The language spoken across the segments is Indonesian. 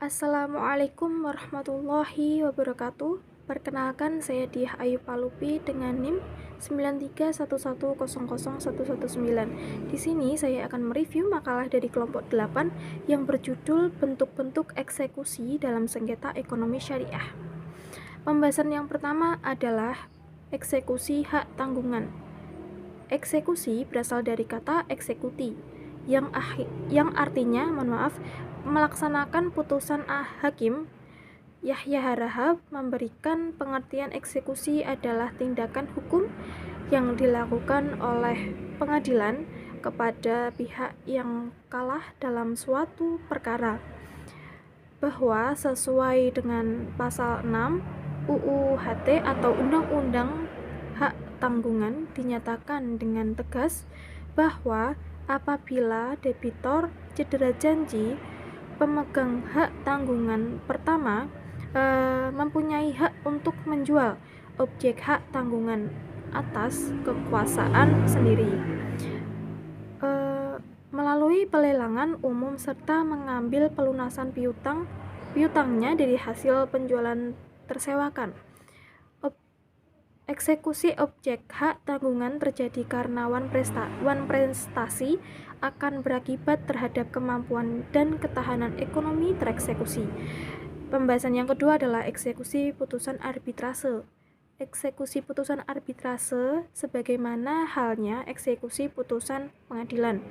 Assalamualaikum warahmatullahi wabarakatuh. Perkenalkan, saya Diah Ayu Palupi dengan NIM 9311000119. Di sini saya akan mereview makalah dari kelompok 8 yang berjudul Bentuk-bentuk eksekusi dalam sengketa ekonomi syariah. Pembahasan yang pertama adalah eksekusi hak tanggungan. Eksekusi berasal dari kata eksekuti yang artinya, melaksanakan putusan hakim. Yahya Harahap memberikan pengertian eksekusi adalah tindakan hukum yang dilakukan oleh pengadilan kepada pihak yang kalah dalam suatu perkara, bahwa sesuai dengan pasal 6 UU HT atau Undang-Undang Hak Tanggungan dinyatakan dengan tegas bahwa apabila debitor cedera janji, pemegang hak tanggungan pertama mempunyai hak untuk menjual objek hak tanggungan atas kekuasaan sendiri melalui pelelangan umum serta mengambil pelunasan piutangnya dari hasil penjualan tersewakan. Eksekusi objek hak tanggungan terjadi karena wan prestasi akan berakibat terhadap kemampuan dan ketahanan ekonomi tereksekusi. Pembahasan yang kedua adalah eksekusi putusan arbitrase. Eksekusi putusan arbitrase sebagaimana halnya eksekusi putusan pengadilan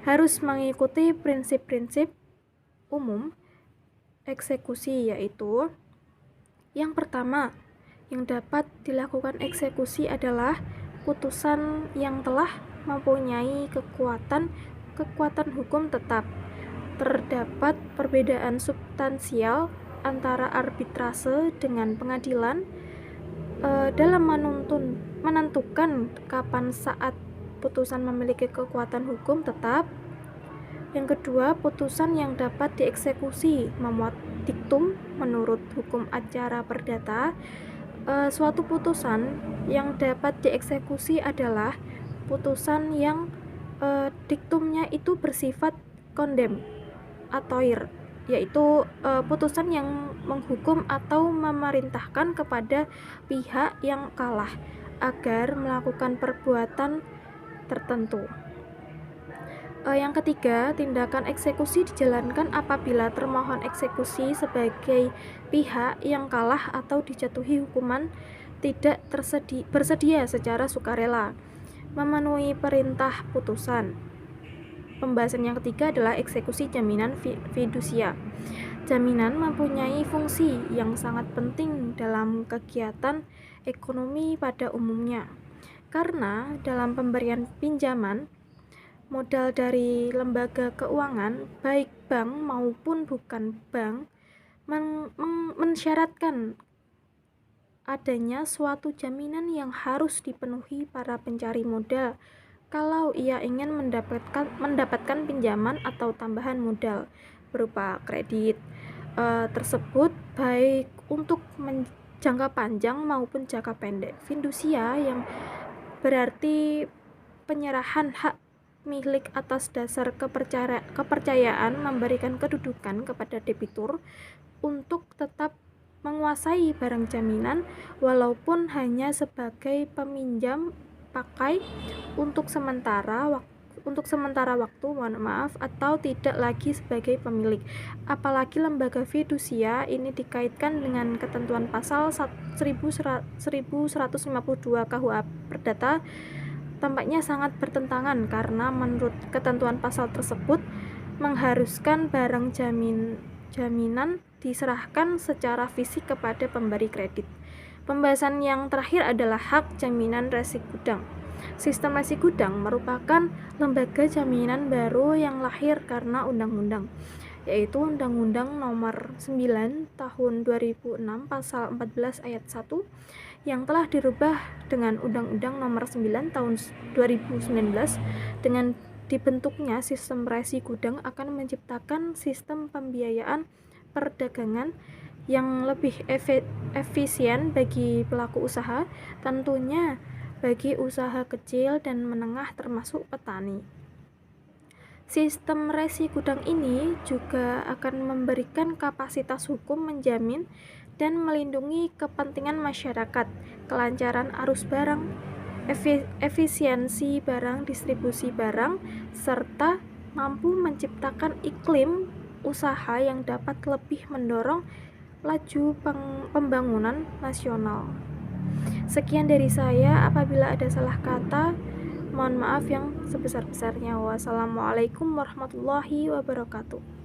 harus mengikuti prinsip-prinsip umum eksekusi, yaitu yang pertama, yang dapat dilakukan eksekusi adalah putusan yang telah mempunyai kekuatan hukum tetap. Terdapat perbedaan substansial antara arbitrase dengan pengadilan dalam menentukan kapan saat putusan memiliki kekuatan hukum tetap. Yang kedua, putusan yang dapat dieksekusi memuat diktum menurut hukum acara perdata. Suatu putusan yang dapat dieksekusi adalah putusan yang diktumnya itu bersifat kondem atoir, yaitu putusan yang menghukum atau memerintahkan kepada pihak yang kalah agar melakukan perbuatan tertentu. Yang ketiga, tindakan eksekusi dijalankan apabila termohon eksekusi sebagai pihak yang kalah atau dijatuhi hukuman tidak bersedia secara sukarela memenuhi perintah putusan. Pembahasan yang ketiga adalah eksekusi jaminan fidusia. Jaminan mempunyai fungsi yang sangat penting dalam kegiatan ekonomi pada umumnya, karena dalam pemberian pinjaman modal dari lembaga keuangan, baik bank maupun bukan bank, mensyaratkan adanya suatu jaminan yang harus dipenuhi para pencari modal kalau ia ingin mendapatkan pinjaman atau tambahan modal berupa kredit tersebut, baik untuk jangka panjang maupun jangka pendek. Fidusia yang berarti penyerahan hak milik atas dasar kepercayaan memberikan kedudukan kepada debitur untuk tetap menguasai barang jaminan walaupun hanya sebagai peminjam pakai untuk sementara waktu, atau tidak lagi sebagai pemilik. Apalagi lembaga fidusia ini dikaitkan dengan ketentuan pasal 1152 KUH Perdata, tampaknya sangat bertentangan karena menurut ketentuan pasal tersebut mengharuskan barang jaminan diserahkan secara fisik kepada pemberi kredit. Pembahasan yang terakhir adalah hak jaminan resi gudang. Sistem resi gudang merupakan lembaga jaminan baru yang lahir karena undang-undang, yaitu Undang-Undang Nomor 9 Tahun 2006 Pasal 14 Ayat 1 yang telah dirubah dengan Undang-Undang Nomor 9 Tahun 2019. Dengan dibentuknya sistem resi gudang akan menciptakan sistem pembiayaan perdagangan yang lebih efisien bagi pelaku usaha, tentunya bagi usaha kecil dan menengah termasuk petani. Sistem resi gudang ini juga akan memberikan kapasitas hukum menjamin dan melindungi kepentingan masyarakat, kelancaran arus barang, efisiensi barang, distribusi barang, serta mampu menciptakan iklim usaha yang dapat lebih mendorong laju pembangunan nasional. Sekian dari saya, apabila ada salah kata, mohon maaf yang sebesar-besarnya. Wassalamualaikum warahmatullahi wabarakatuh.